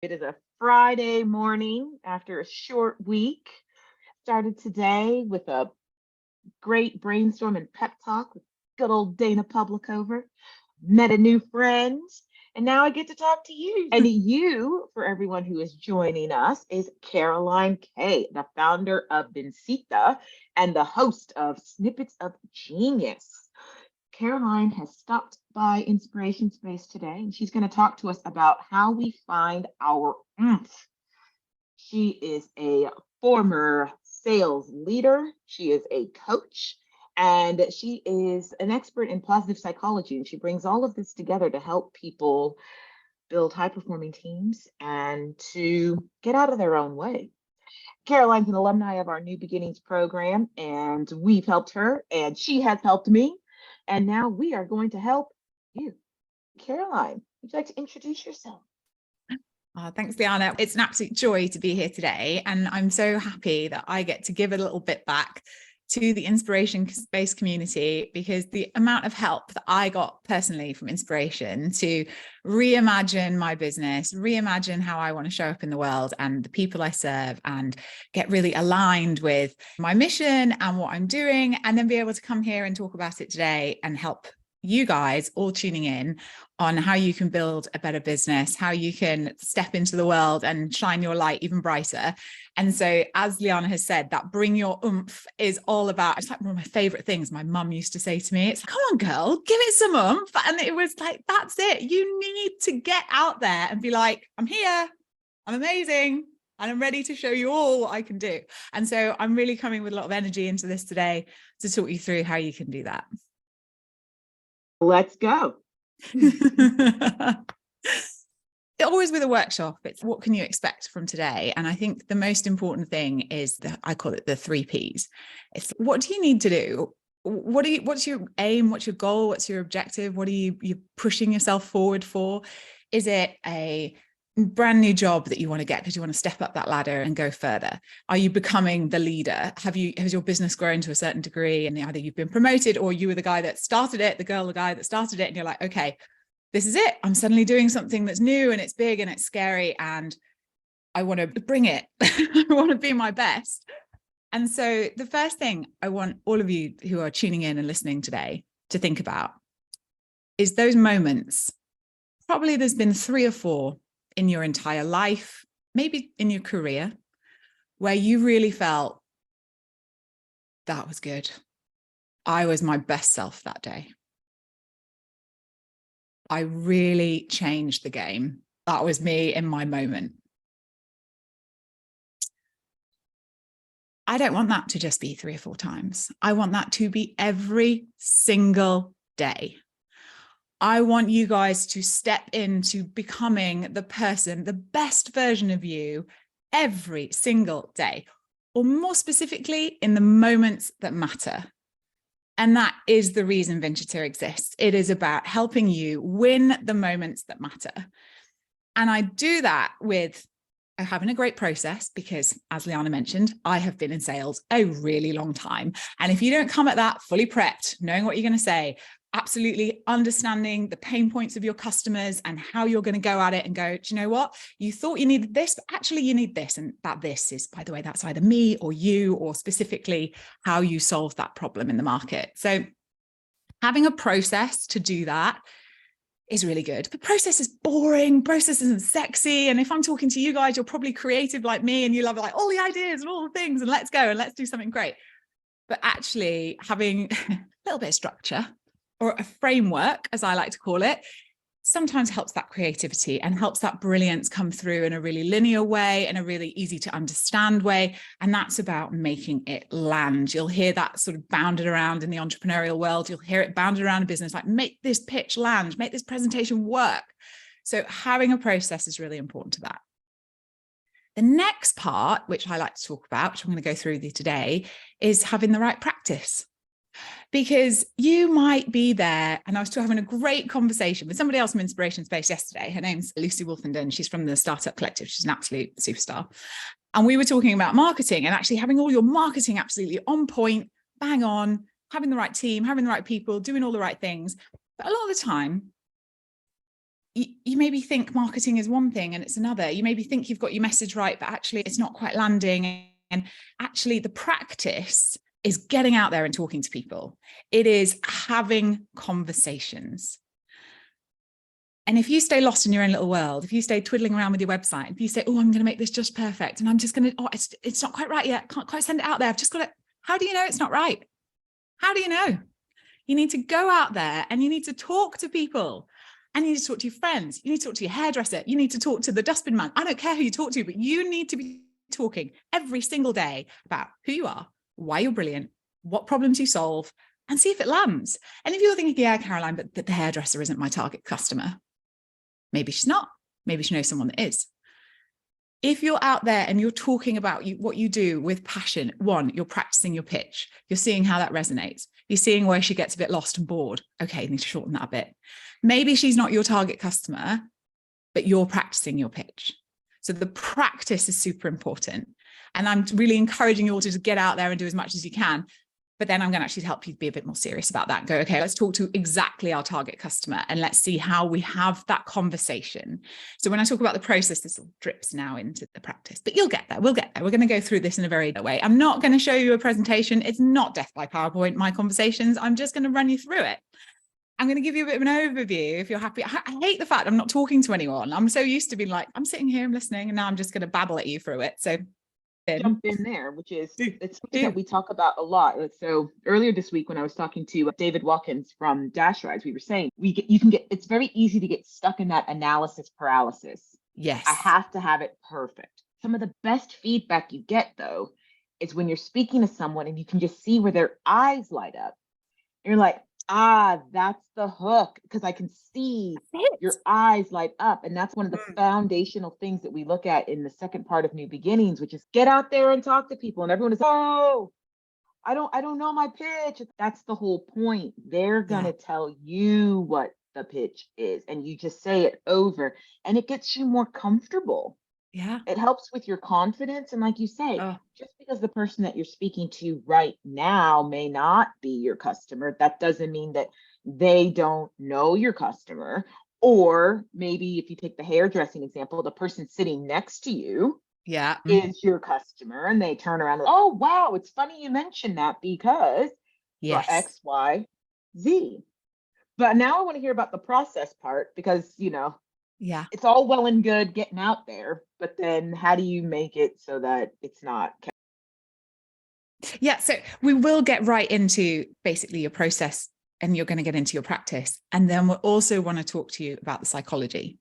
It is a Friday morning after a short week. Started today with a great brainstorm and pep talk with good old Dana Publicover. Met a new friend, and now I get to talk to you. And you, for everyone who is joining us, is Caroline Kay, the founder of Vincita and the host of Snippets of Genius. Caroline has stopped by Inspiration Space today, and she's going to talk to us about how we find our oomph. She is a former sales leader, she is a coach, and she is an expert in positive psychology. And she brings all of this together to help people build high-performing teams and to get out of their own way. Caroline's an alumni of our New Beginnings program, and we've helped her, and she has helped me. And now we are going to help you. Caroline, would you like to introduce yourself? Oh, thanks, Liana. It's an absolute joy to be here today. And I'm so happy that I get to give a little bit back to the Inspiration Space community, because the amount of help that I got personally from Inspiration to reimagine my business, reimagine how I want to show up in the world and the people I serve, and get really aligned with my mission and what I'm doing, and then be able to come here and talk about it today and help you guys all tuning in on how you can build a better business, how you can step into the world and shine your light even brighter. And so, as Liana has said, that bring your oomph is all about, it's like one of my favorite things my mum used to say to me. It's like, come on, girl, give it some oomph. And it was like, that's it. You need to get out there and be like, I'm here, I'm amazing, and I'm ready to show you all what I can do. And so I'm really coming with a lot of energy into this today to talk you through how you can do that. Let's go. Always with a workshop, it's what can you expect from today? And I think the most important thing is that I call it the 3 Ps. It's what do you need to do? What's your aim? What's your goal? What's your objective? What are you pushing yourself forward for? Is it a brand new job that you want to get because you want to step up that ladder and go further? Are you becoming the leader? Has your business grown to a certain degree and either you've been promoted or you were the guy that started it, the guy that started it, and you're like, okay, this is it. I'm suddenly doing something that's new and it's big and it's scary and I want to bring it. I want to be my best. And so the first thing I want all of you who are tuning in and listening today to think about is those moments. Probably there's been 3 or 4 in your entire life, maybe in your career, where you really felt that was good. I was my best self that day. I really changed the game. That was me in my moment. I don't want that to just be 3 or 4 times. I want that to be every single day. I want you guys to step into becoming the person, the best version of you every single day, or more specifically, in the moments that matter. And that is the reason Vincita exists. It is about helping you win the moments that matter. And I do that with having a great process because, as Liana mentioned, I have been in sales a really long time. And if you don't come at that fully prepped, knowing what you're going to say, absolutely understanding the pain points of your customers and how you're going to go at it and go, do you know what? You thought you needed this, but actually you need this. And that this is, by the way, that's either me or you, or specifically how you solve that problem in the market. So having a process to do that is really good. But process is boring. Process isn't sexy. And if I'm talking to you guys, you're probably creative like me and you love like all the ideas and all the things and let's go and let's do something great. But actually having a little bit of structure, or a framework, as I like to call it, sometimes helps that creativity and helps that brilliance come through in a really linear way, in a really easy to understand way. And that's about making it land. You'll hear that sort of bounded around in the entrepreneurial world. You'll hear it bounded around a business, like make this pitch land, make this presentation work. So having a process is really important to that. The next part, which I like to talk about, which I'm going to go through with you today, is having the right practice. Because you might be there, and I was still having a great conversation with somebody else from Inspiration Space yesterday. Her name's Lucy Wolfenden. She's from the Startup Collective. She's an absolute superstar. And we were talking about marketing and actually having all your marketing absolutely on point, bang on, having the right team, having the right people, doing all the right things. But a lot of the time, you maybe think marketing is one thing and it's another. You maybe think you've got your message right, but actually it's not quite landing. And actually the practice is getting out there and talking to people. It is having conversations. And if you stay lost in your own little world, if you stay twiddling around with your website, if you say, oh, I'm going to make this just perfect, and I'm just going to, oh, it's not quite right yet, can't quite send it out there, I've just got it. How do you know it's not right? How do you know? You need to go out there and you need to talk to people. And you need to talk to your friends. You need to talk to your hairdresser. You need to talk to the dustbin man. I don't care who you talk to, but you need to be talking every single day about who you are, why you're brilliant, what problems you solve, and see if it lands. And if you're thinking, yeah, Caroline, but the hairdresser isn't my target customer. Maybe she's not. Maybe she knows someone that is. If you're out there and you're talking about what you do with passion, one, you're practicing your pitch. You're seeing how that resonates. You're seeing where she gets a bit lost and bored. Okay, you need to shorten that a bit. Maybe she's not your target customer, but you're practicing your pitch. So the practice is super important. And I'm really encouraging you all to just get out there and do as much as you can. But then I'm going to actually help you be a bit more serious about that. Go, okay, let's talk to exactly our target customer and let's see how we have that conversation. So when I talk about the process, this all drips now into the practice, but you'll get there. We'll get there. We're going to go through this in a very way. I'm not going to show you a presentation. It's not death by PowerPoint, my conversations. I'm just going to run you through it. I'm going to give you a bit of an overview if you're happy. I hate the fact I'm not talking to anyone. I'm so used to being like, I'm sitting here, I'm listening, and now I'm just going to babble at you through it. So jump in there, which is it's something that we talk about a lot. So earlier this week when I was talking to David Watkins from Dash Rides, we were saying you can get, it's very easy to get stuck in that analysis paralysis. Yes. I have to have it perfect. Some of the best feedback you get though is when you're speaking to someone and you can just see where their eyes light up. You're like, ah, that's the hook, because I can see your eyes light up. And that's one of the foundational things that we look at in the second part of New Beginnings, which is get out there and talk to people. And everyone is, oh, I don't know my pitch. That's the whole point. They're gonna tell you what the pitch is, and you just say it over, and it gets you more comfortable. Yeah. It helps with your confidence. And like you say, just because the person that you're speaking to right now may not be your customer, that doesn't mean that they don't know your customer. Or maybe if you take the hairdressing example, the person sitting next to you is your customer, and they turn around and, oh, wow, it's funny you mentioned that because X, Y, Z. But now I want to hear about the process part, because, you know, it's all well and good getting out there, but then how do you make it so that it's not? Yeah, so we will get right into basically your process, and you're going to get into your practice. And then we'll also want to talk to you about the psychology,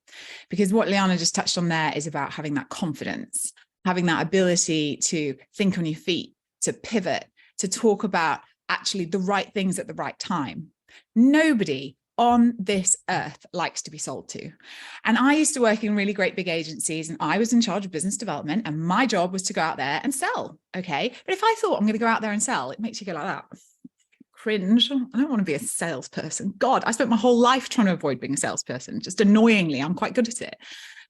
because what Liana just touched on there is about having that confidence, having that ability to think on your feet, to pivot, to talk about actually the right things at the right time. Nobody on this earth likes to be sold to. And I used to work in really great big agencies, and I was in charge of business development, and my job was to go out there and sell. Okay. But if I thought I'm going to go out there and sell, it makes you go like that. Cringe. I don't want to be a salesperson. God, I spent my whole life trying to avoid being a salesperson. Just annoyingly, I'm quite good at it.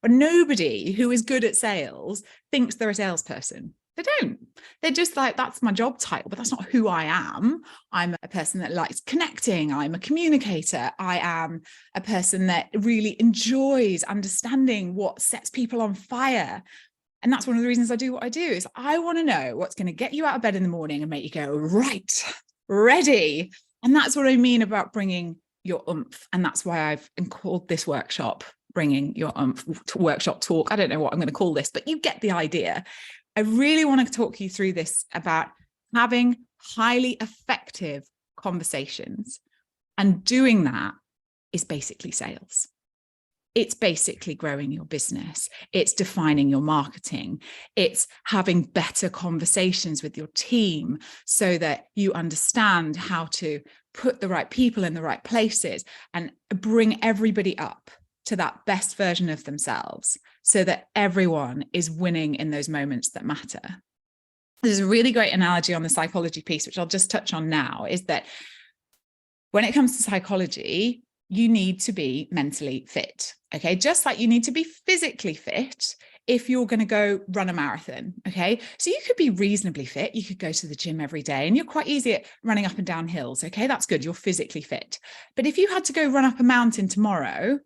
But nobody who is good at sales thinks they're a salesperson. They don't. They're just like, that's my job title, but that's not who I am. I'm a person that likes connecting. I'm a communicator. I am a person that really enjoys understanding what sets people on fire. And that's one of the reasons I do what I do, is I want to know what's going to get you out of bed in the morning and make you go, right, ready. And that's what I mean about bringing your oomph. And that's why I've called this workshop, Bringing Your Oomph Workshop Talk. I don't know what I'm going to call this, but you get the idea. I really want to talk you through this about having highly effective conversations. And doing that is basically sales. It's basically growing your business. It's defining your marketing. It's having better conversations with your team so that you understand how to put the right people in the right places and bring everybody up to that best version of themselves, so that everyone is winning in those moments that matter. There's a really great analogy on the psychology piece, which I'll just touch on now, is that when it comes to psychology, you need to be mentally fit. Okay. Just like you need to be physically fit if you're going to go run a marathon. Okay. So you could be reasonably fit. You could go to the gym every day and you're quite easy at running up and down hills. Okay. That's good. You're physically fit. But if you had to go run up a mountain tomorrow,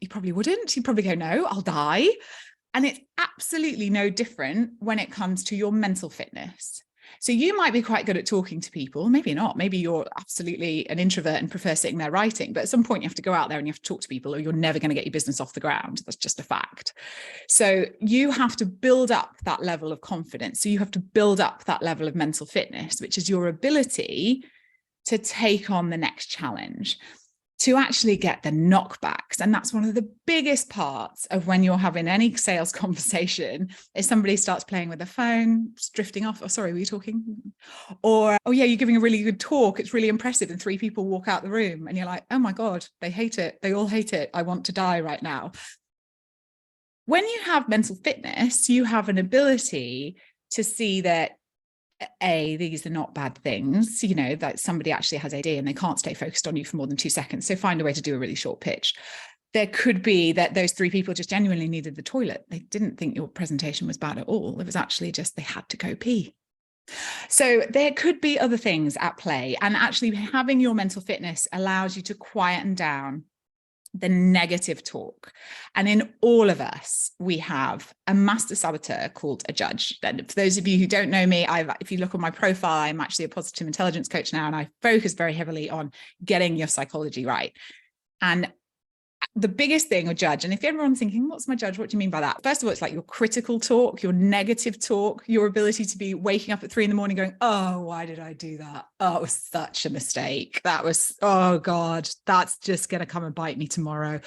You probably wouldn't. You'd probably go, no, I'll die. And it's absolutely no different when it comes to your mental fitness. So you might be quite good at talking to people, maybe not. Maybe you're absolutely an introvert and prefer sitting there writing, but at some point you have to go out there and you have to talk to people, or you're never going to get your business off the ground. That's just a fact. So you have to build up that level of confidence. So you have to build up that level of mental fitness, which is your ability to take on the next challenge, to actually get the knockbacks. And that's one of the biggest parts of when you're having any sales conversation, is somebody starts playing with their phone, it's drifting off. Oh, sorry, were you talking? Or, oh yeah, you're giving a really good talk, it's really impressive, and 3 people walk out the room and you're like, oh my God, they hate it. They all hate it. I want to die right now. When you have mental fitness, you have an ability to see that these are not bad things, that somebody actually has AD and they can't stay focused on you for more than 2 seconds. So find a way to do a really short pitch. There could be that those 3 people just genuinely needed the toilet. They didn't think your presentation was bad at all. It was actually just they had to go pee. So there could be other things at play. And actually having your mental fitness allows you to quieten down the negative talk. And in all of us, we have a master saboteur called a judge. And for those of you who don't know me, if you look on my profile, I'm actually a positive intelligence coach now, and I focus very heavily on getting your psychology right. And the biggest thing, or judge, and if everyone's thinking, what's my judge? What do you mean by that? First of all, it's like your critical talk, your negative talk, your ability to be waking up at 3 a.m. going, oh, why did I do that? Oh, it was such a mistake. That was, oh God, that's just going to come and bite me tomorrow.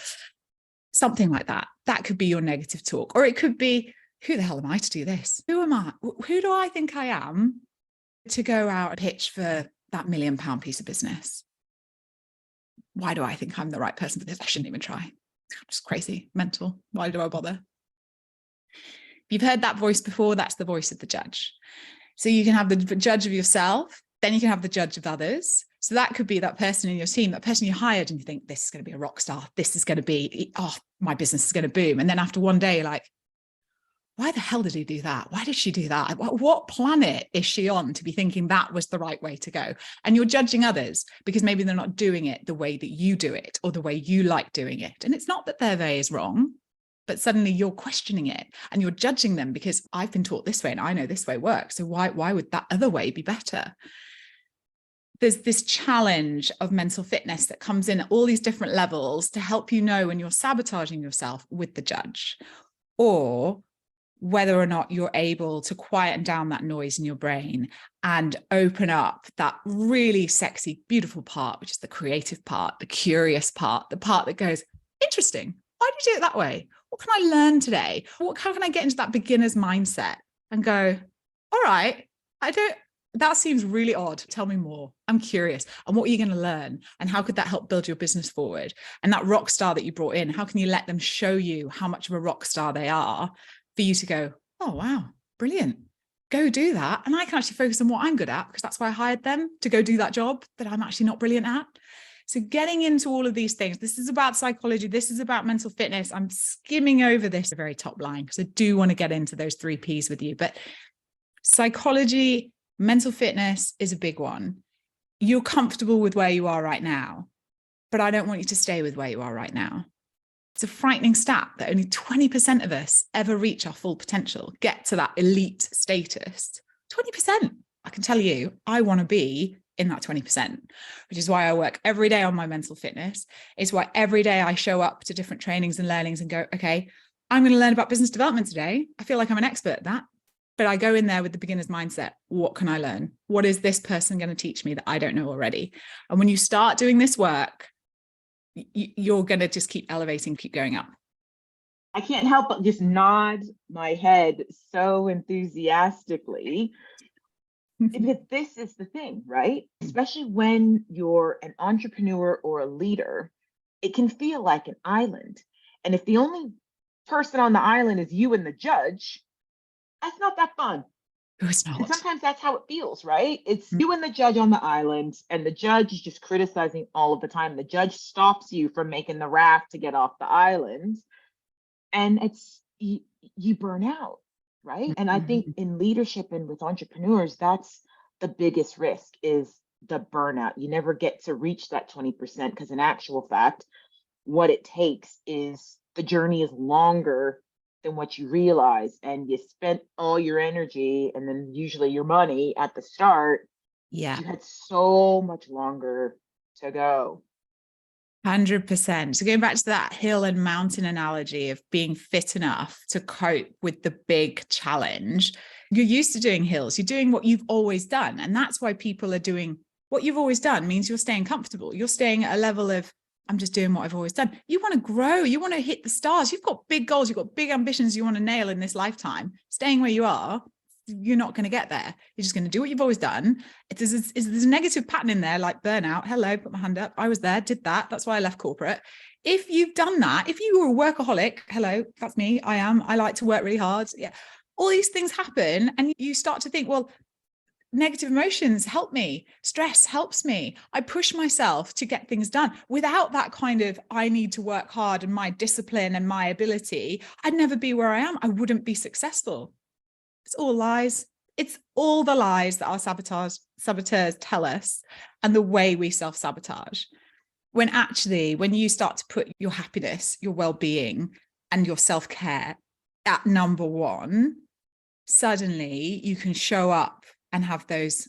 Something like that. That could be your negative talk. Or it could be, who the hell am I to do this? Who am I? Who do I think I am to go out and pitch for that £1 million piece of business? Why do I think I'm the right person for this? I shouldn't even try. I'm just crazy, mental. Why do I bother? If you've heard that voice before, that's the voice of the judge. So you can have the judge of yourself, then you can have the judge of others. So that could be that person in your team, that person you hired, and you think, this is going to be a rock star. This is going to be, oh, my business is going to boom. And then after one day, you're like, why the hell did he do that? Why did she do that? What planet is she on to be thinking that was the right way to go? And you're judging others because maybe they're not doing it the way that you do it or the way you like doing it. And it's not that their way is wrong, but suddenly you're questioning it and you're judging them because I've been taught this way and I know this way works. So why would that other way be better? There's this challenge of mental fitness that comes in at all these different levels to help you know when you're sabotaging yourself with the judge, or whether or not you're able to quieten down that noise in your brain and open up that really sexy, beautiful part, which is the creative part, the curious part, the part that goes, interesting. Why do you do it that way? What can I learn today? How can I get into that beginner's mindset and go, all right, that seems really odd. Tell me more. I'm curious. And what are you going to learn? And how could that help build your business forward? And that rock star that you brought in, how can you let them show you how much of a rock star they are for you to go, oh, wow, brilliant. Go do that. And I can actually focus on what I'm good at, because that's why I hired them to go do that job that I'm actually not brilliant at. So getting into all of these things, this is about psychology. This is about mental fitness. I'm skimming over this the very top line because I do want to get into those 3 Ps with you. But psychology, mental fitness is a big one. You're comfortable with where you are right now, but I don't want you to stay with where you are right now. It's a frightening stat that only 20% of us ever reach our full potential, get to that elite status. 20%. I can tell you, I want to be in that 20%, which is why I work every day on my mental fitness. It's why every day I show up to different trainings and learnings and go, okay, I'm going to learn about business development today. I feel like I'm an expert at that, but I go in there with the beginner's mindset. What can I learn? What is this person going to teach me that I don't know already? And when you start doing this work, you're going to just keep elevating, keep going up. I can't help but just nod my head so enthusiastically, because this is the thing, right? Especially when you're an entrepreneur or a leader, it can feel like an island. And if the only person on the island is you and the judge, that's not that fun. It's not. And sometimes that's how it feels, right? It's you and the judge on the island, and the judge is just criticizing all of the time. The judge stops you from making the raft to get off the island, and it's you burn out, right? And I think in leadership and with entrepreneurs, that's the biggest risk, is the burnout. You never get to reach that 20%, because in actual fact, what it takes is the journey is longer than what you realize. And you spent all your energy and then usually your money at the start, but Yeah. you had so much longer to go. 100%. So going back to that hill and mountain analogy of being fit enough to cope with the big challenge, you're used to doing hills. You're doing what you've always done. And that's why people are doing what you've always done. Means you're staying comfortable. You're staying at a level of, I'm just doing what I've always done. You want to grow. You want to hit the stars. You've got big goals. You've got big ambitions you want to nail in this lifetime. Staying where you are, you're not going to get there. You're just going to do what you've always done. There's a negative pattern in there, like burnout. Hello, put my hand up. I was there, did that. That's why I left corporate. If you've done that, if you were a workaholic, hello, that's me. I like to work really hard. Yeah. All these things happen and you start to think, well, negative emotions help me. Stress helps me. I push myself to get things done. Without that kind of, I need to work hard and my discipline and my ability, I'd never be where I am. I wouldn't be successful. It's all lies. It's all the lies that our saboteurs tell us and the way we self-sabotage. When actually, when you start to put your happiness, your well-being and your self-care at number one, suddenly you can show up and have those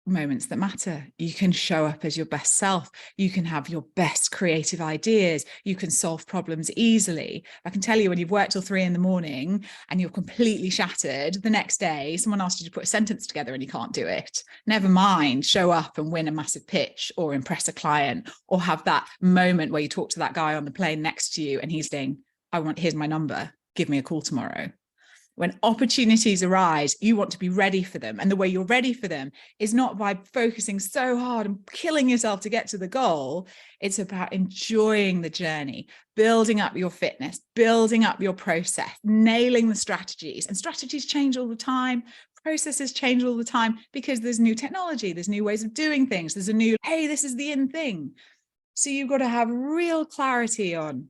moments that matter. You can show up as your best self. You can have your best creative ideas. You can solve problems easily. I can tell you, when you've worked till 3 a.m. and you're completely shattered, the next day someone asks you to put a sentence together and you can't do it. Never mind show up and win a massive pitch or impress a client or have that moment where you talk to that guy on the plane next to you and he's saying, here's my number, give me a call tomorrow. When opportunities arise, you want to be ready for them. And the way you're ready for them is not by focusing so hard and killing yourself to get to the goal. It's about enjoying the journey, building up your fitness, building up your process, nailing the strategies. And strategies change all the time. Processes change all the time because there's new technology, there's new ways of doing things. There's a new, hey, this is the in thing. So you've got to have real clarity on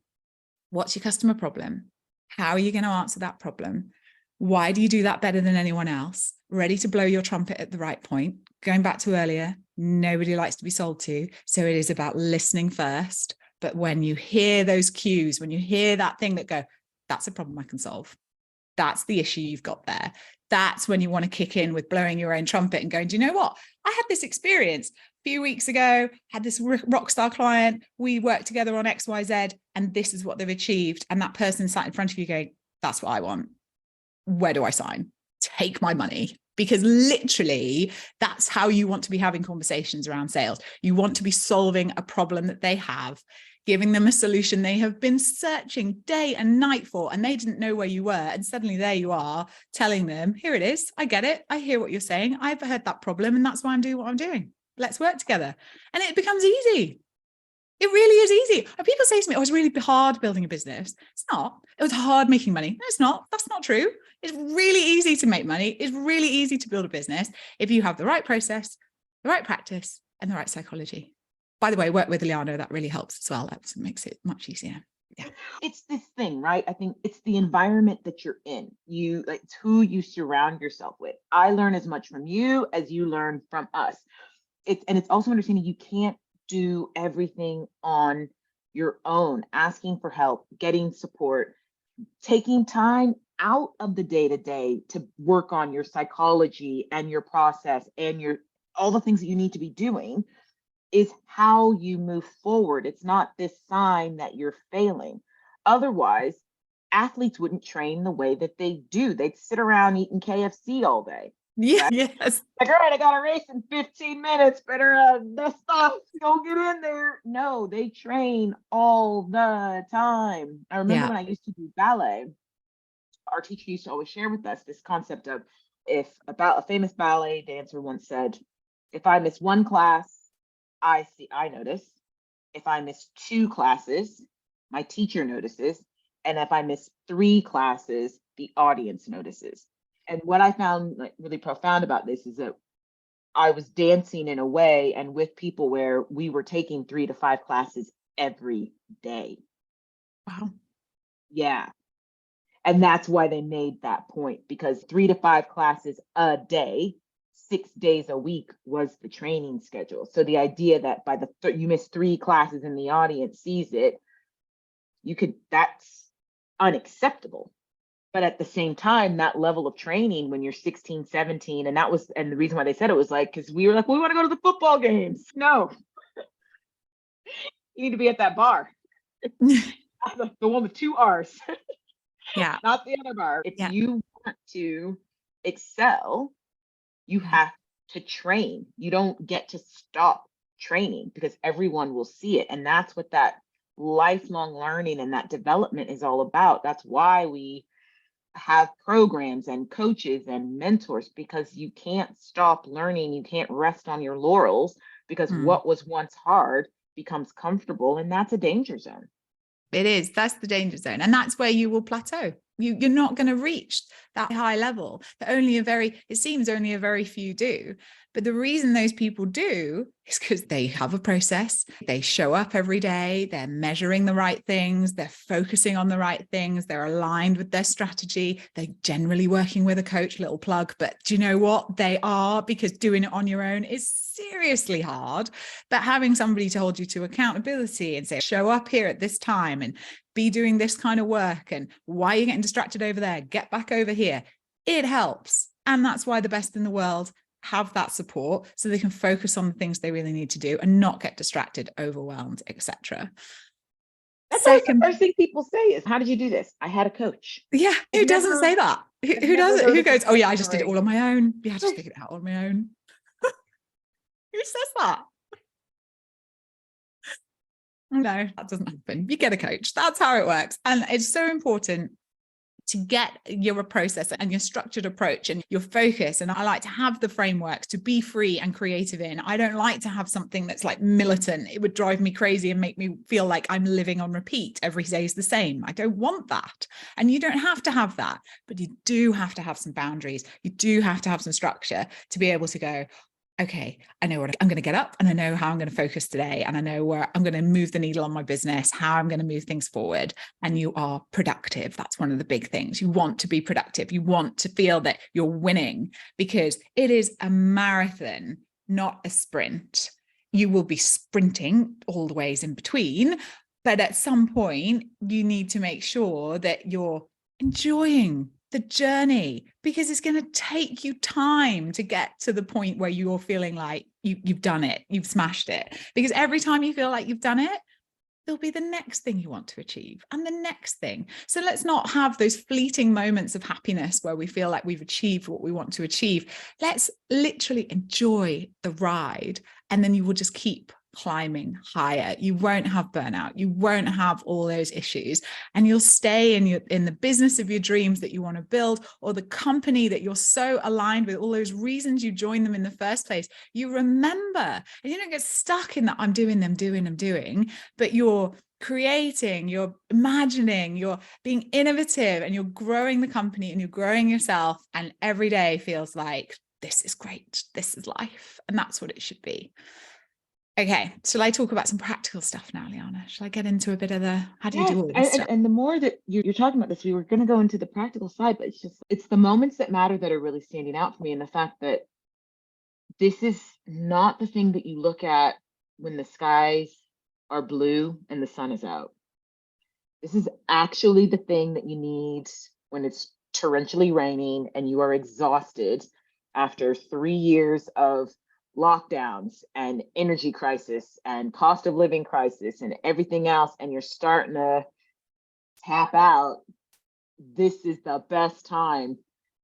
what's your customer problem? How are you going to answer that problem? Why do you do that better than anyone else? Ready to blow your trumpet at the right point. Going back to earlier, nobody likes to be sold to. So it is about listening first. But when you hear those cues, when you hear that thing that go, that's a problem I can solve. That's the issue you've got there. That's when you want to kick in with blowing your own trumpet and going, do you know what? I had this experience a few weeks ago, had this rock star client. We worked together on X, Y, Z, and this is what they've achieved. And that person sat in front of you going, that's what I want. Where do I sign? Take my money. Because literally, that's how you want to be having conversations around sales. You want to be solving a problem that they have, giving them a solution they have been searching day and night for, and they didn't know where you were. And suddenly there you are telling them, here it is. I get it. I hear what you're saying. I've heard that problem, and that's why I'm doing what I'm doing. Let's work together. And it becomes easy. It really is easy. And people say to me, oh, it's really hard building a business. It's not. It was hard making money. No, it's not. That's not true. It's really easy to make money. It's really easy to build a business if you have the right process, the right practice, and the right psychology. By the way, work with Liano, that really helps as well. That makes it much easier. Yeah. It's this thing, right? I think it's the environment that you're in. It's who you surround yourself with. I learn as much from you as you learn from us. It's also understanding you can't do everything on your own. Asking for help, getting support, taking time out of the day-to-day to work on your psychology and your process and all the things that you need to be doing is how you move forward. It's not this sign that you're failing. Otherwise, athletes wouldn't train the way that they do. They'd sit around eating KFC all day. Yeah. Right? Yes. Like, all right, I got a race in 15 minutes. Better dust off. Go get in there. No, they train all the time. I remember when I used to do ballet, our teacher used to always share with us this concept of, if about a famous ballet dancer once said, if I miss one class, I notice. If I miss 2 classes, my teacher notices. And if I miss 3 classes, the audience notices. And what I found really profound about this is that I was dancing in a way and with people where we were taking 3 to 5 classes every day. Wow. Yeah. And that's why they made that point, because 3 to 5 classes a day, 6 days a week was the training schedule. So the idea that by you miss 3 classes and the audience sees it, that's unacceptable. But at the same time, that level of training when you're 16, 17, and the reason why they said it was like, because we were like, we want to go to the football games. No, you need to be at that bar. The one with two R's, Yeah. not the other bar. If Yeah. you want to excel, you have to train. You don't get to stop training because everyone will see it. And that's what that lifelong learning and that development is all about. That's why we have programs and coaches and mentors, because you can't stop learning. You can't rest on your laurels, because what was once hard becomes comfortable, and that's a danger zone. It is. That's the danger zone. And that's where you will plateau. You're not going to reach that high level that it seems only a very few do. But the reason those people do is because they have a process. They show up every day. They're measuring the right things. They're focusing on the right things. They're aligned with their strategy. They're generally working with a coach, little plug. But do you know what? They are, because doing it on your own is seriously hard. But having somebody to hold you to accountability and say, show up here at this time and be doing this kind of work, and why are you getting distracted over there? Get back over here. It helps. And that's why the best in the world have that support, so they can focus on the things they really need to do and not get distracted, overwhelmed, etc. That's always the first thing people say is, how did you do this? I had a coach. Yeah. Who doesn't say that? Who does it? Who goes, oh yeah, I just did it all on my own. Yeah, I just figured it out on my own. Who says that? No, that doesn't happen. You get a coach. That's how it works. And it's so important to get your process and your structured approach and your focus. And I like to have the framework to be free and creative in. I don't like to have something that's like militant. It would drive me crazy and make me feel like I'm living on repeat. Every day is the same. I don't want that. And you don't have to have that, but you do have to have some boundaries. You do have to have some structure to be able to go, okay, I know what I'm going to get up, and I know how I'm going to focus today, and I know where I'm going to move the needle on my business, how I'm going to move things forward. And you are productive. That's one of the big things. You want to be productive. You want to feel that you're winning, because it is a marathon, not a sprint. You will be sprinting all the ways in between, but at some point you need to make sure that you're enjoying the journey, because it's going to take you time to get to the point where you're feeling like you've done it, you've smashed it. Because every time you feel like you've done it, there'll be the next thing you want to achieve and the next thing. So let's not have those fleeting moments of happiness where we feel like we've achieved what we want to achieve. Let's literally enjoy the ride, and then you will just keep climbing higher. You won't have burnout. You won't have all those issues, and you'll stay in the business of your dreams that you want to build, or the company that you're so aligned with, all those reasons you joined them in the first place. You remember, and you don't get stuck in that I'm doing, but you're creating, you're imagining, you're being innovative, and you're growing the company and you're growing yourself. And every day feels like, this is great. This is life. And that's what it should be. Okay, shall I talk about some practical stuff now, Liana? Shall I get into a bit of the, how do you do all this stuff? And the more that you're talking about this, we were going to go into the practical side, but it's the moments that matter that are really standing out for me. And the fact that this is not the thing that you look at when the skies are blue and the sun is out. This is actually the thing that you need when it's torrentially raining and you are exhausted after 3 years of lockdowns and energy crisis and cost of living crisis and everything else, and you're starting to tap out. This is the best time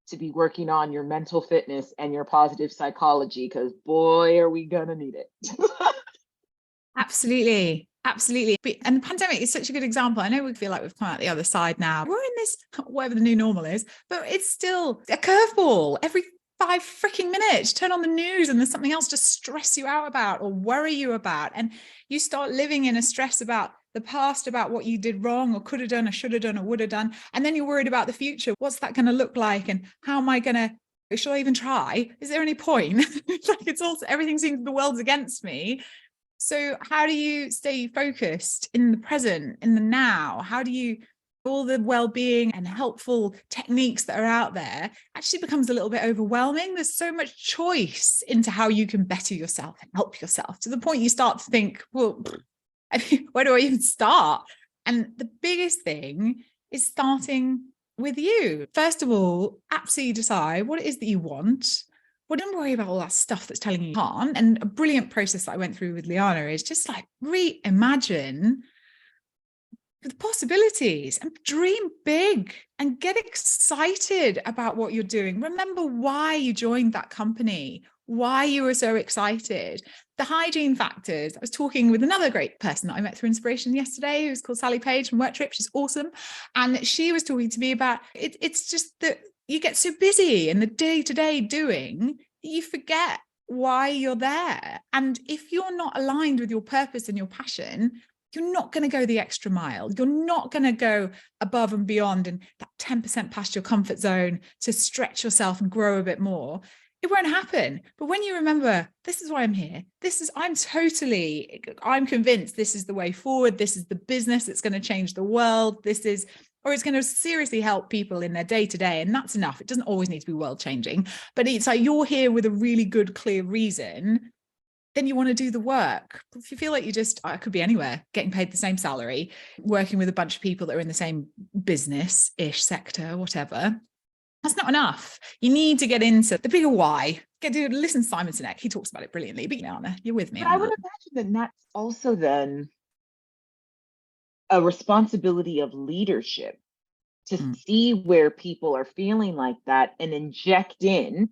to be working on your mental fitness and your positive psychology, because boy, are we gonna need it. Absolutely. Absolutely. And the pandemic is such a good example. I know we feel like we've come out the other side now. We're in this, whatever the new normal is, but it's still a curveball. Every 5 freaking minutes, turn on the news and there's something else to stress you out about or worry you about. And you start living in a stress about the past, about what you did wrong or could have done or should have done or would have done. And then you're worried about the future. What's that going to look like? And how am I going to, should I even try? Is there any point? Like, it's also, everything seems the world's against me. So how do you stay focused in the present, in the now? How do you, all the well-being and helpful techniques that are out there actually becomes a little bit overwhelming. There's so much choice into how you can better yourself and help yourself, to the point you start to think, well, I mean, where do I even start? And the biggest thing is starting with you. First of all, absolutely decide what it is that you want. Well, don't worry about all that stuff that's telling you can't. And a brilliant process that I went through with Liana is just like reimagine the possibilities and dream big and get excited about what you're doing. Remember why you joined that company, why you were so excited. The hygiene factors. I was talking with another great person that I met through Inspiration yesterday, who's called Sally Page from Work Trip. She's awesome. And she was talking to me about it. It's just that you get so busy in the day-to-day doing, you forget why you're there. And if you're not aligned with your purpose and your passion, you're not going to go the extra mile. You're not going to go above and beyond and that 10% past your comfort zone to stretch yourself and grow a bit more. It won't happen. But when you remember, this is why I'm here. I'm convinced this is the way forward. This is the business that's going to change the world. Or it's going to seriously help people in their day-to-day. And that's enough. It doesn't always need to be world changing, but it's like you're here with a really good, clear reason. Then you want to do the work. If you feel like I could be anywhere, getting paid the same salary, working with a bunch of people that are in the same business-ish sector, whatever, that's not enough. You need to get into the bigger why. Listen to Simon Sinek. He talks about it brilliantly. But Anna, you're with me But on I that. would imagine that that's also then a responsibility of leadership to see where people are feeling like that and inject in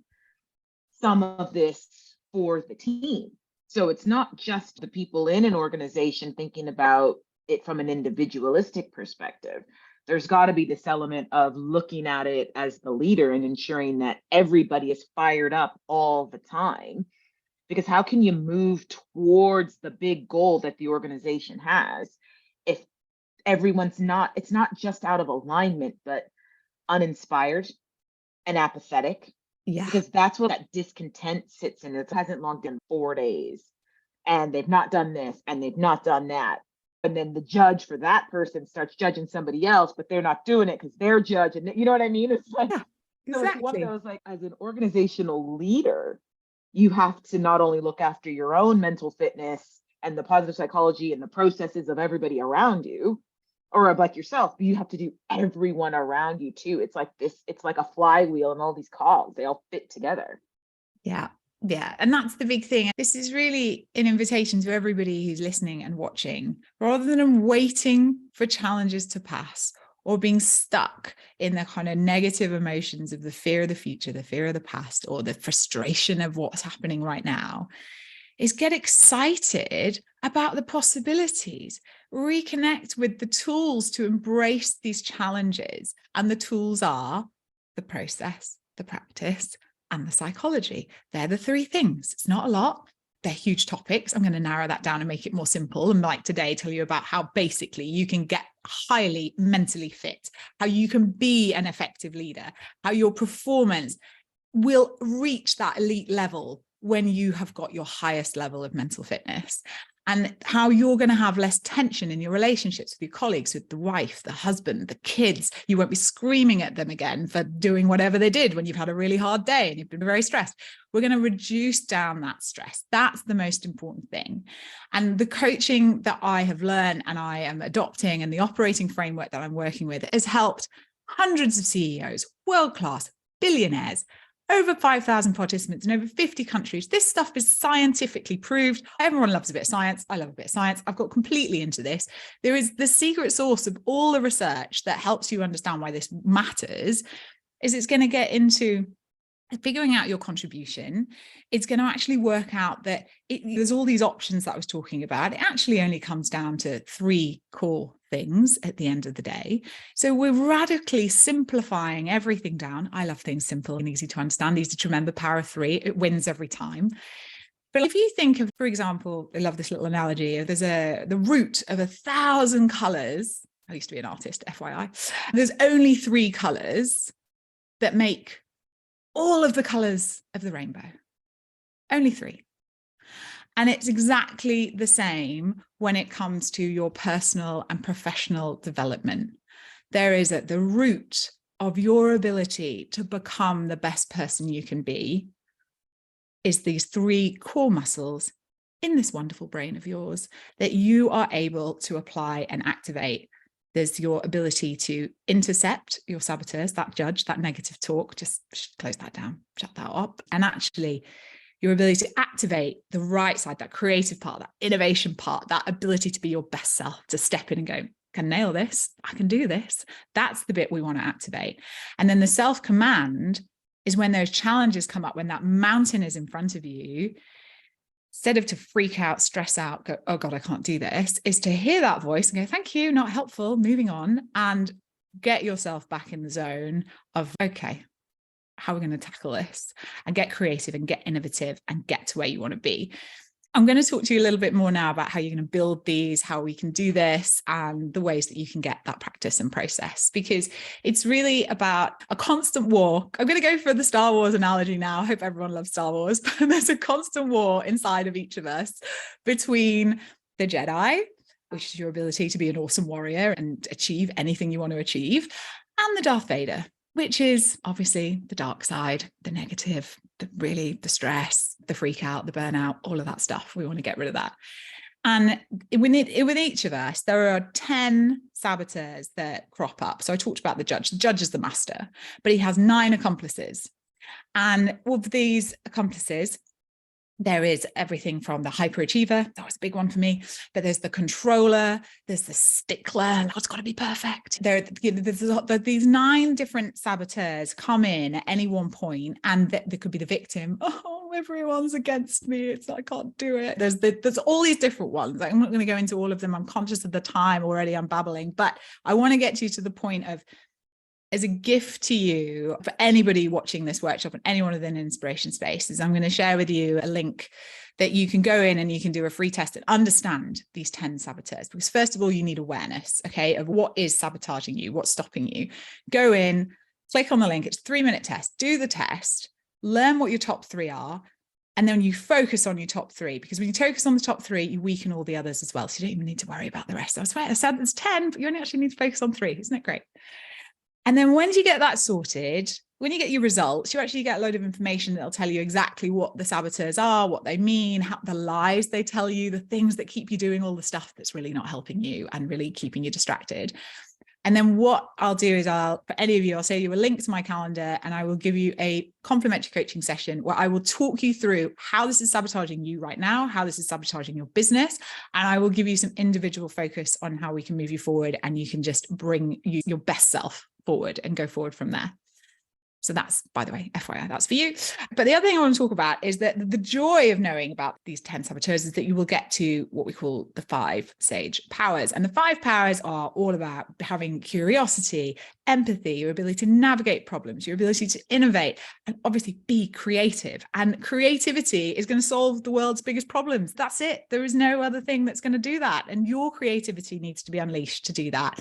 some of this for the team. So it's not just the people in an organization thinking about it from an individualistic perspective. There's got to be this element of looking at it as the leader and ensuring that everybody is fired up all the time. Because how can you move towards the big goal that the organization has if everyone's it's not just out of alignment, but uninspired and apathetic? Yeah. Because that's what that discontent sits in. It hasn't logged in 4 days and they've not done this and they've not done that. And then the judge for that person starts judging somebody else, but they're not doing it because they're judging. You know what I mean? It's like, Yeah, exactly. So it's one of those, like, as an organizational leader, you have to not only look after your own mental fitness and the positive psychology and the processes of everybody around you, or of like yourself, but you have to do everyone around you too. It's like it's like a flywheel and all these cogs, they all fit together. Yeah. Yeah. And that's the big thing. This is really an invitation to everybody who's listening and watching, rather than waiting for challenges to pass or being stuck in the kind of negative emotions of the fear of the future, the fear of the past, or the frustration of what's happening right now, is get excited about the possibilities, reconnect with the tools to embrace these challenges. And the tools are the process, the practice, and the psychology. They're the three things. It's not a lot. They're huge topics. I'm going to narrow that down and make it more simple. And like today, tell you about how basically you can get highly mentally fit, how you can be an effective leader, how your performance will reach that elite level when you have got your highest level of mental fitness, and how you're going to have less tension in your relationships with your colleagues, with the wife, the husband, the kids. You won't be screaming at them again for doing whatever they did when you've had a really hard day and you've been very stressed. We're going to reduce down that stress. That's the most important thing. And the coaching that I have learned and I am adopting, and the operating framework that I'm working with, has helped hundreds of CEOs, world-class billionaires, over 5,000 participants in over 50 countries. This stuff is scientifically proved. Everyone loves a bit of science. I love a bit of science. I've got completely into this. There is the secret sauce of all the research that helps you understand why this matters, is it's going to get into figuring out your contribution. It's going to actually work out that there's all these options that I was talking about. It actually only comes down to 3 core things at the end of the day. So we're radically simplifying everything down. I love things simple and easy to understand, easy to remember. Power of 3, it wins every time. But if you think of, for example, I love this little analogy. There's the root of 1,000 colors. I used to be an artist, FYI. There's only 3 colors that make all of the colors of the rainbow. Only 3. And it's exactly the same when it comes to your personal and professional development. There is at the root of your ability to become the best person you can be is these 3 core muscles in this wonderful brain of yours that you are able to apply and activate There's your ability to intercept your saboteurs, that judge, that negative talk, just close that down, shut that up. And actually your ability to activate the right side, that creative part, that innovation part, that ability to be your best self, to step in and go, I can nail this, I can do this. That's the bit we want to activate. And then the self-command is when those challenges come up, when that mountain is in front of you, instead of to freak out, stress out, go, oh God, I can't do this, is to hear that voice and go, thank you, not helpful, moving on, and get yourself back in the zone of, okay, how are we going to tackle this, and get creative and get innovative and get to where you want to be. I'm going to talk to you a little bit more now about how you're going to build these, how we can do this, and the ways that you can get that practice and process, because it's really about a constant war. I'm going to go for the Star Wars analogy now. I hope everyone loves Star Wars, but there's a constant war inside of each of us between the Jedi, which is your ability to be an awesome warrior and achieve anything you want to achieve, and the Darth Vader, which is obviously the dark side, the negative, the stress, the freak out, the burnout, all of that stuff. We want to get rid of that. And with each of us, there are 10 saboteurs that crop up. So I talked about the judge. The judge is the master, but he has 9 accomplices. And of these accomplices, there is everything from the hyperachiever, that was a big one for me, but there's the controller, there's the stickler, it's got to be perfect. There's these 9 different saboteurs come in at any one point, and there could be the victim. Oh, everyone's against me. I can't do it. There's all these different ones. I'm not going to go into all of them. I'm conscious of the time already. I'm babbling, but I want to get you to the point of, as a gift to you, for anybody watching this workshop and anyone within Inspiration Spaces, I'm going to share with you a link that you can go in and you can do a free test and understand these 10 saboteurs. Because first of all, you need awareness, okay, of what is sabotaging you, what's stopping you. Go in, click on the link. It's a 3-minute test. Do the test, learn what your top 3 are, and then you focus on your top 3, because when you focus on the top 3, you weaken all the others as well. So you don't even need to worry about the rest. I swear, I said there's 10, but you only actually need to focus on 3. Isn't it great? And then once you get that sorted, when you get your results, you actually get a load of information that'll tell you exactly what the saboteurs are, what they mean, how the lies they tell you, the things that keep you doing all the stuff that's really not helping you and really keeping you distracted. And then what I'll do is for any of you, I'll send you a link to my calendar, and I will give you a complimentary coaching session where I will talk you through how this is sabotaging you right now, how this is sabotaging your business. And I will give you some individual focus on how we can move you forward, and you can just bring your best self forward and go forward from there. So that's, by the way, FYI, that's for you. But the other thing I want to talk about is that the joy of knowing about these 10 saboteurs is that you will get to what we call the 5 sage powers. And the 5 powers are all about having curiosity, empathy, your ability to navigate problems, your ability to innovate, and obviously be creative. And creativity is going to solve the world's biggest problems. That's it. There is no other thing that's going to do that. And your creativity needs to be unleashed to do that.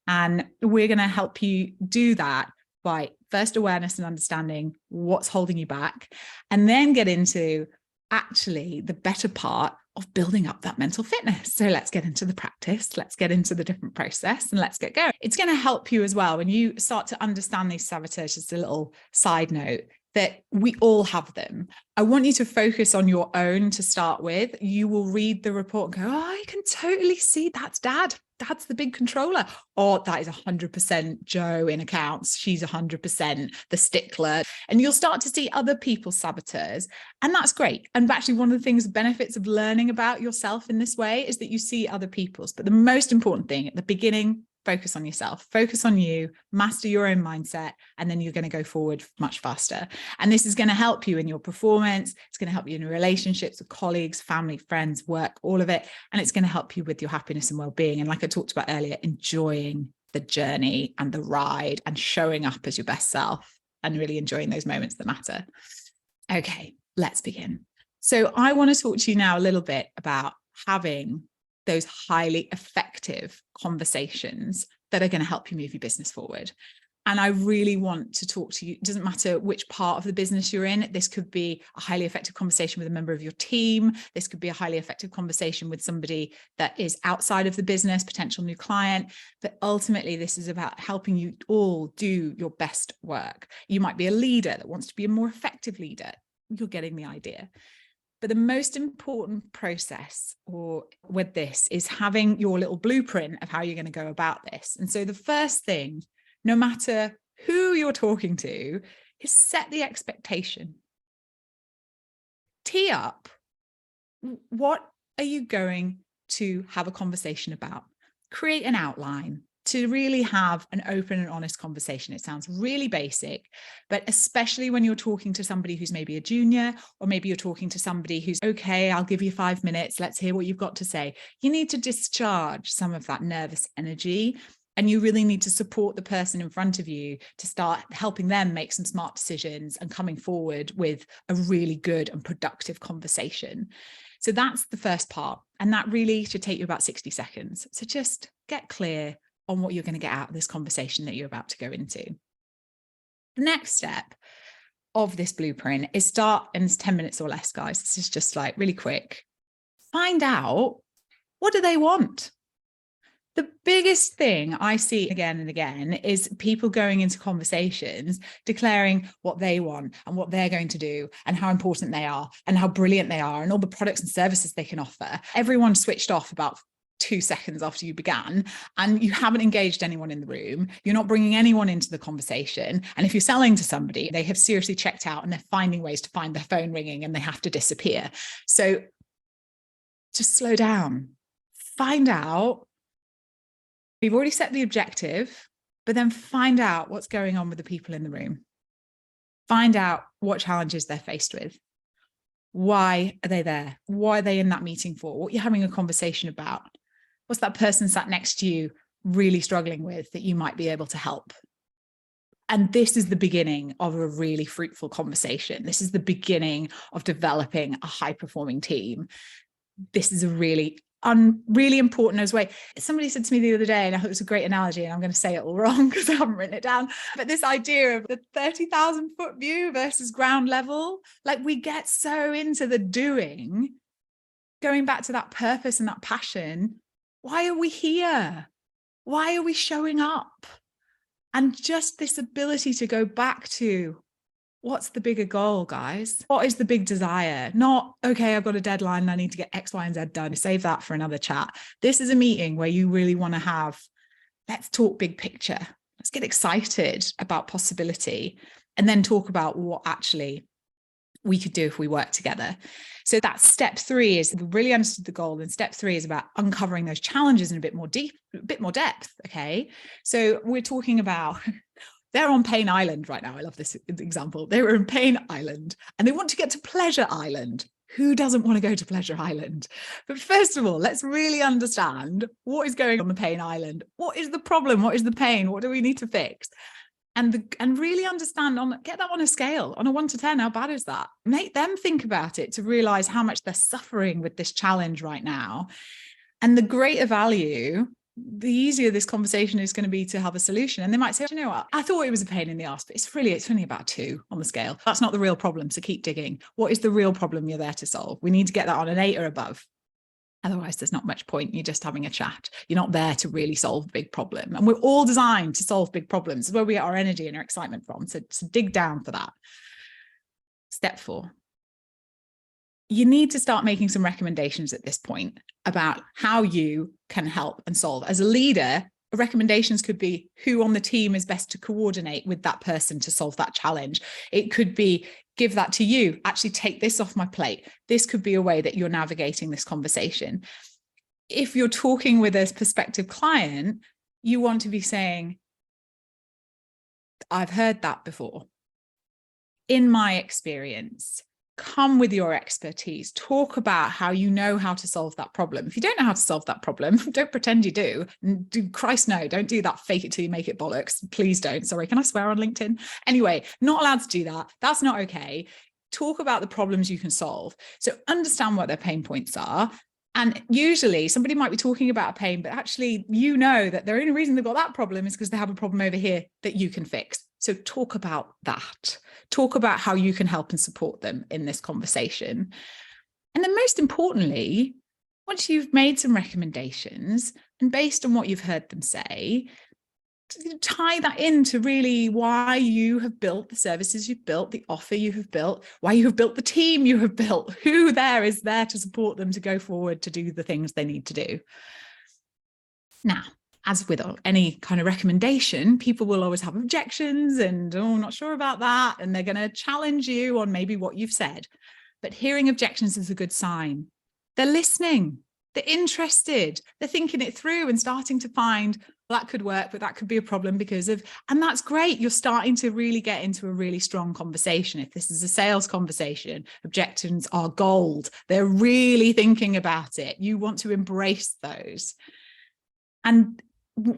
And we're going to help you do that by first awareness and understanding what's holding you back, and then get into actually the better part of building up that mental fitness. So let's get into the practice, let's get into the different process, and let's get going. It's going to help you as well when you start to understand these saboteurs. Just a little side note that we all have them. I want you to focus on your own to start with. You will read the report and go, oh, I can totally see that's Dad. That's the big controller. Or that is 100% Joe in accounts. She's 100% the stickler. And you'll start to see other people's saboteurs. And that's great. And actually, one of the things, benefits of learning about yourself in this way is that you see other people's. But the most important thing at the beginning, focus on yourself, focus on you, master your own mindset, and then you're going to go forward much faster. And this is going to help you in your performance. It's going to help you in relationships with colleagues, family, friends, work, all of it. And it's going to help you with your happiness and well-being. And like I talked about earlier, enjoying the journey and the ride and showing up as your best self and really enjoying those moments that matter. Okay, let's begin. So I want to talk to you now a little bit about having those highly effective conversations that are going to help you move your business forward. And I really want to talk to you. It doesn't matter which part of the business you're in. This could be a highly effective conversation with a member of your team. This could be a highly effective conversation with somebody that is outside of the business, potential new client. But ultimately, this is about helping you all do your best work. You might be a leader that wants to be a more effective leader. You're getting the idea. But the most important process with this is having your little blueprint of how you're going to go about this. And so the first thing, no matter who you're talking to, is set the expectation. Tee up. What are you going to have a conversation about? Create an outline to really have an open and honest conversation. It sounds really basic, but especially when you're talking to somebody who's maybe a junior, or maybe you're talking to somebody who's, okay, I'll give you 5 minutes. Let's hear what you've got to say. You need to discharge some of that nervous energy, and you really need to support the person in front of you to start helping them make some smart decisions and coming forward with a really good and productive conversation. So that's the first part. And that really should take you about 60 seconds. So just get clear on what you're going to get out of this conversation that you're about to go into. The next step of this blueprint is start, and it's 10 minutes or less, guys. This is just like really quick. Find out, what do they want? The biggest thing I see again and again is people going into conversations declaring what they want and what they're going to do and how important they are and how brilliant they are and all the products and services they can offer. Everyone switched off about 2 seconds after you began, and you haven't engaged anyone in the room. You're not bringing anyone into the conversation. And if you're selling to somebody, they have seriously checked out and they're finding ways to find their phone ringing and they have to disappear. So just slow down. Find out. We've already set the objective, but then find out what's going on with the people in the room. Find out what challenges they're faced with. Why are they there? Why are they in that meeting for? What you're having a conversation about? What's that person sat next to you really struggling with that you might be able to help? And this is the beginning of a really fruitful conversation. This is the beginning of developing a high-performing team. This is a really important as way. Somebody said to me the other day, and I thought it was a great analogy, and I'm going to say it all wrong because I haven't written it down, but this idea of the 30,000 foot view versus ground level, like we get so into the doing, going back to that purpose and that passion. Why are we here? Why are we showing up? And just this ability to go back to, what's the bigger goal, guys? What is the big desire? Not, okay, I've got a deadline and I need to get X, Y, and Z done. Save that for another chat. This is a meeting where you really want to have, let's talk big picture. Let's get excited about possibility and then talk about what actually we could do if we work together. So that's step 3 is we really understood the goal. And step 3 is about uncovering those challenges in a bit more depth. Okay. So we're talking about, they're on Pain Island right now. I love this example. They were in Pain Island and they want to get to Pleasure Island. Who doesn't want to go to Pleasure Island? But first of all, let's really understand what is going on the Pain Island. What is the problem? What is the pain? What do we need to fix? And really understand, get that on a scale, on a 1 to 10, how bad is that? Make them think about it to realize how much they're suffering with this challenge right now. And the greater value, the easier this conversation is going to be to have a solution. And they might say, you know what, I thought it was a pain in the ass, but it's only about 2 on the scale. That's not the real problem. So keep digging. What is the real problem you're there to solve? We need to get that on an 8 or above. Otherwise, there's not much point. You're just having a chat. You're not there to really solve a big problem. And we're all designed to solve big problems. It's where we get our energy and our excitement from. So dig down for that. Step 4. You need to start making some recommendations at this point about how you can help and solve. As a leader, recommendations could be who on the team is best to coordinate with that person to solve that challenge. It could be, give that to you, actually take this off my plate. This could be a way that you're navigating this conversation. If you're talking with a prospective client, you want to be saying, I've heard that before. In my experience, come with your expertise. Talk about how you know how to solve that problem. If you don't know how to solve that problem, don't pretend you do. Christ, no, don't do that. Fake it till you make it bollocks. Please don't. Sorry, can I swear on LinkedIn? Anyway, not allowed to do that. That's not okay. Talk about the problems you can solve. So understand what their pain points are. And usually somebody might be talking about a pain, but actually you know that the only reason they've got that problem is because they have a problem over here that you can fix. So talk about that. Talk about how you can help and support them in this conversation. And then most importantly, once you've made some recommendations and based on what you've heard them say, tie that into really why you have built the services you've built, the offer you have built, why you have built the team you have built, who there is there to support them to go forward to do the things they need to do. Now, as with any kind of recommendation, people will always have objections and, oh, not sure about that. And they're going to challenge you on maybe what you've said. But hearing objections is a good sign. They're listening. They're interested. They're thinking it through and starting to find, well, that could work, but that could be a problem because of, and that's great. You're starting to really get into a really strong conversation. If this is a sales conversation, objections are gold. They're really thinking about it. You want to embrace those. And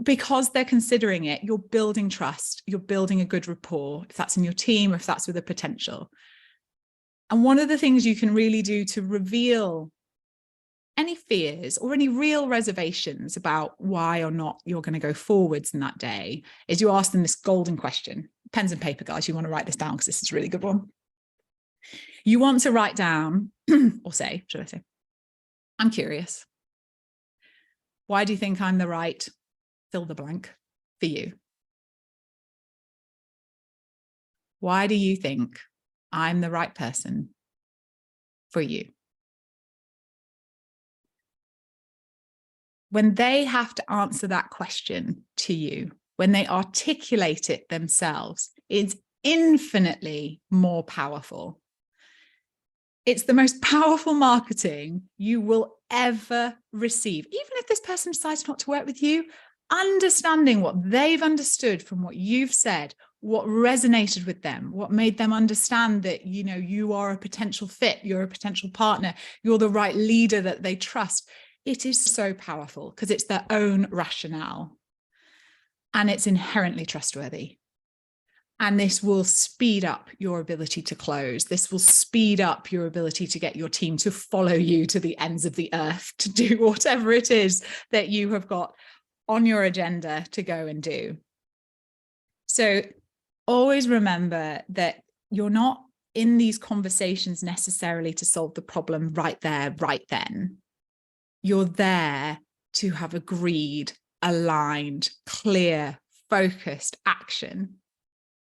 because they're considering it, you're building trust, you're building a good rapport, if that's in your team, or if that's with a potential. And one of the things you can really do to reveal any fears or any real reservations about why or not you're going to go forwards in that day is you ask them this golden question. Pens and paper, guys, you want to write this down because this is a really good one. You want to write down, or say, should I say, I'm curious. Why do you think I'm the right, fill the blank, for you? Why do you think I'm the right person for you? When they have to answer that question to you, when they articulate it themselves, it's infinitely more powerful. It's the most powerful marketing you will ever receive. Even if this person decides not to work with you, understanding what they've understood from what you've said, what resonated with them, what made them understand that, you know, you are a potential fit, you're a potential partner, you're the right leader that they trust. It is so powerful because it's their own rationale and it's inherently trustworthy. And this will speed up your ability to close. This will speed up your ability to get your team to follow you to the ends of the earth, to do whatever it is that you have got on your agenda to go and do. So always remember that you're not in these conversations necessarily to solve the problem right there, right then. You're there to have agreed, aligned, clear, focused action.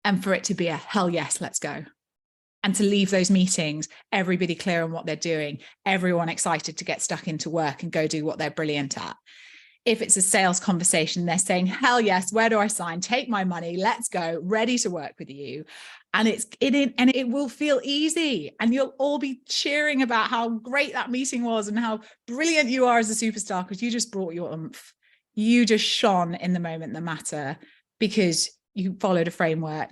And for it to be a hell yes, let's go. And to leave those meetings, everybody clear on what they're doing, everyone excited to get stuck into work and go do what they're brilliant at. If it's a sales conversation, they're saying, hell yes, where do I sign? Take my money, let's go, ready to work with you. And it will feel easy. And you'll all be cheering about how great that meeting was and how brilliant you are as a superstar because you just brought your oomph. You just shone in the moment that matter because you followed a framework.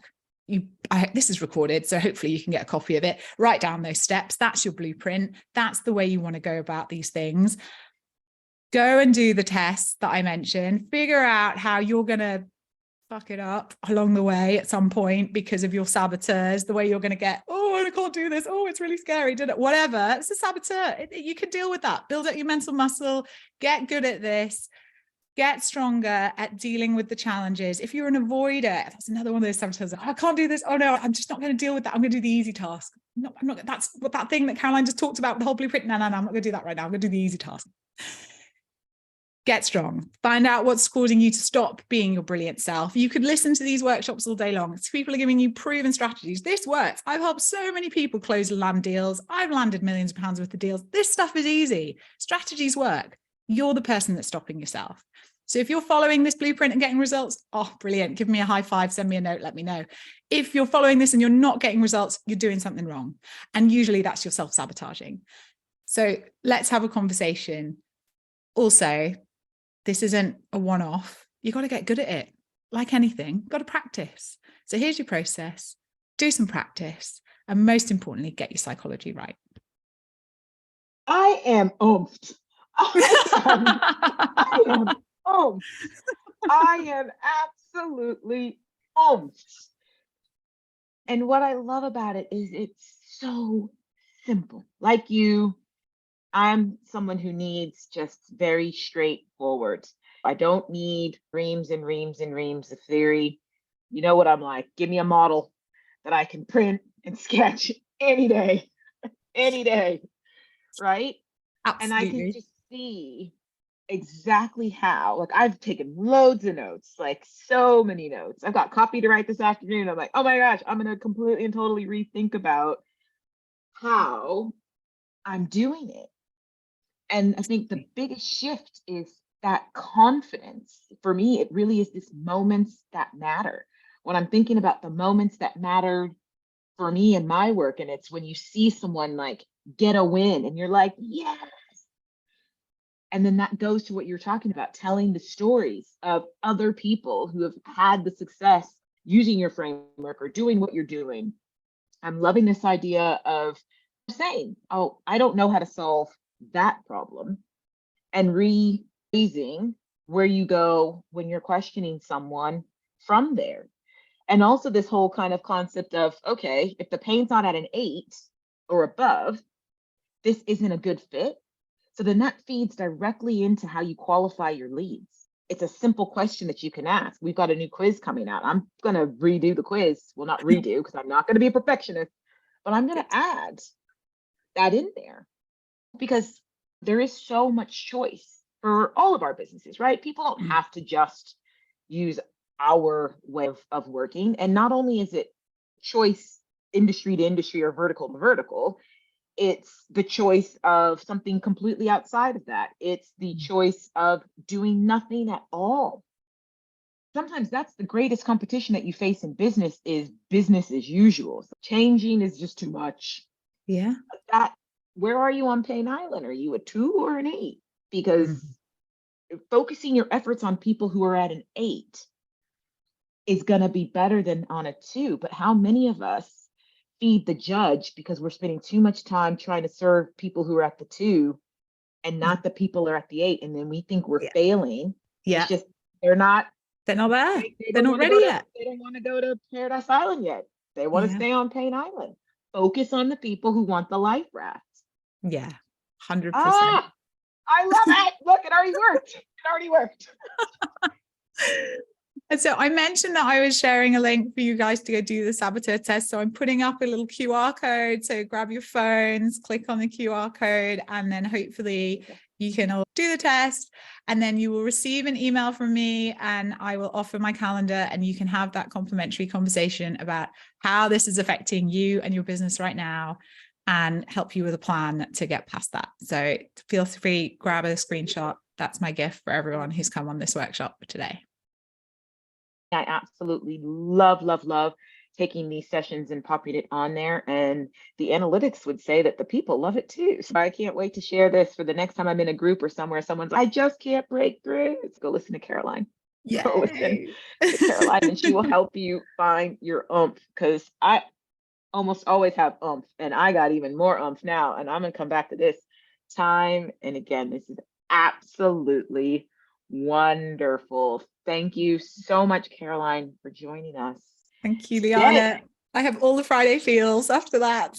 This is recorded, so hopefully you can get a copy of it. Write down those steps. That's your blueprint. That's the way you want to go about these things. Go and do the tests that I mentioned. Figure out how you're going to fuck it up along the way at some point because of your saboteurs, the way you're going to get, oh, I can't do this. Oh, it's really scary. Whatever. It's a saboteur. You can deal with that. Build up your mental muscle. Get good at this. Get stronger at dealing with the challenges. If you're an avoider, that's another one of those saboteurs. I can't do this. Oh no, I'm just not going to deal with that. I'm going to do the easy task. No, I'm not. That's what that thing that Caroline just talked about, the whole blueprint. No, I'm not going to do that right now. I'm going to do the easy task. Get strong. Find out what's causing you to stop being your brilliant self. You could listen to these workshops all day long. People are giving you proven strategies. This works. I've helped so many people close land deals. I've landed millions of pounds worth of deals. This stuff is easy. Strategies work. You're the person that's stopping yourself. So if you're following this blueprint and getting results, oh, brilliant. Give me a high five, send me a note, let me know. If you're following this and you're not getting results, you're doing something wrong. And usually that's your self-sabotaging. So let's have a conversation. Also, this isn't a one-off. You've got to get good at it. Like anything, you've got to practice. So here's your process. Do some practice. And most importantly, get your psychology right. I am oomphed. I am oomphed. I am absolutely oomphed. And what I love about it is it's so simple. Like you, I'm someone who needs just very straightforward. I don't need reams and reams and reams of theory. You know what I'm like. Give me a model that I can print and sketch any day, right? Absolutely. And I can just see exactly how. Like, I've taken loads of notes, like so many notes. I've got copy to write this afternoon. I'm like, oh my gosh, I'm gonna completely and totally rethink about how I'm doing it. And I think the biggest shift is that confidence. For me, it really is this moments that matter. When I'm thinking about the moments that mattered for me in my work, and it's when you see someone like get a win and you're like, yeah. And then that goes to what you're talking about, telling the stories of other people who have had the success using your framework or doing what you're doing. I'm loving this idea of saying, oh, I don't know how to solve that problem, and raising where you go when you're questioning someone from there. And also this whole kind of concept of, okay, if the pain's not at an 8 or above, this isn't a good fit. So then that feeds directly into how you qualify your leads. It's a simple question that you can ask. We've got a new quiz coming out. I'm going to redo the quiz. Well, not redo, because I'm not going to be a perfectionist, but I'm going to add that in there, because there is so much choice for all of our businesses, right? People don't have to just use our way of working. And not only is it choice industry to industry or vertical to vertical, it's the choice of something completely outside of that. It's the choice of doing nothing at all. Sometimes that's the greatest competition that you face in business, is business as usual. So changing is just too much. Yeah. That, where are you on Pain Island? Are you a 2 or an 8? Because focusing your efforts on people who are at an 8 is going to be better than on a 2. But how many of us feed the judge because we're spending too much time trying to serve people who are at the 2 and not the people who are at the 8, and then we think we're failing. Yeah. It's just they're not there. They're not ready yet. They don't want to go to Paradise Island yet. They want to stay on Pain Island. Focus on the people who want the life raft. Yeah, 100%. Ah, I love it. Look, it already worked. It already worked. And so I mentioned that I was sharing a link for you guys to go do the saboteur test. So I'm putting up a little QR code. So grab your phones, click on the QR code, and then hopefully you can all do the test. And then you will receive an email from me, and I will offer my calendar, and you can have that complimentary conversation about how this is affecting you and your business right now, and help you with a plan to get past that. So feel free, grab a screenshot. That's my gift for everyone who's come on this workshop today. I absolutely love taking these sessions and popping it on there. And the analytics would say that the people love it too. So I can't wait to share this for the next time I'm in a group or somewhere someone's like, I just can't break through. Let's go listen to Caroline. Yay. Go listen to Caroline, and she will help you find your oomph, because I almost always have oomph, and I got even more oomph now. And I'm going to come back to this time and again. This is absolutely wonderful. Thank you so much, Caroline, for joining us. Thank you, Liana. I have all the Friday feels after that.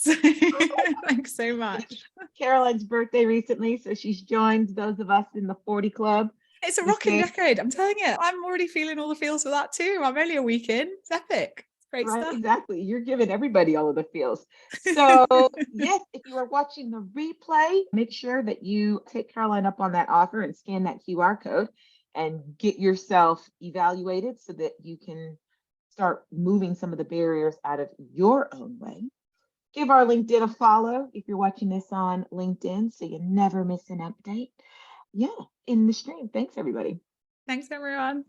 Thanks so much. Caroline's birthday recently, so she's joined those of us in the 40 Club. It's a rocking decade, I'm telling you. I'm already feeling all the feels for that too. I'm only a week in. It's epic. Great stuff. Exactly. You're giving everybody all of the feels. So yes, if you are watching the replay, make sure that you take Caroline up on that offer and scan that QR code and get yourself evaluated so that you can start moving some of the barriers out of your own way. Give our LinkedIn a follow if you're watching this on LinkedIn so you never miss an update. Yeah, in the stream. Thanks, everybody. Thanks, everyone.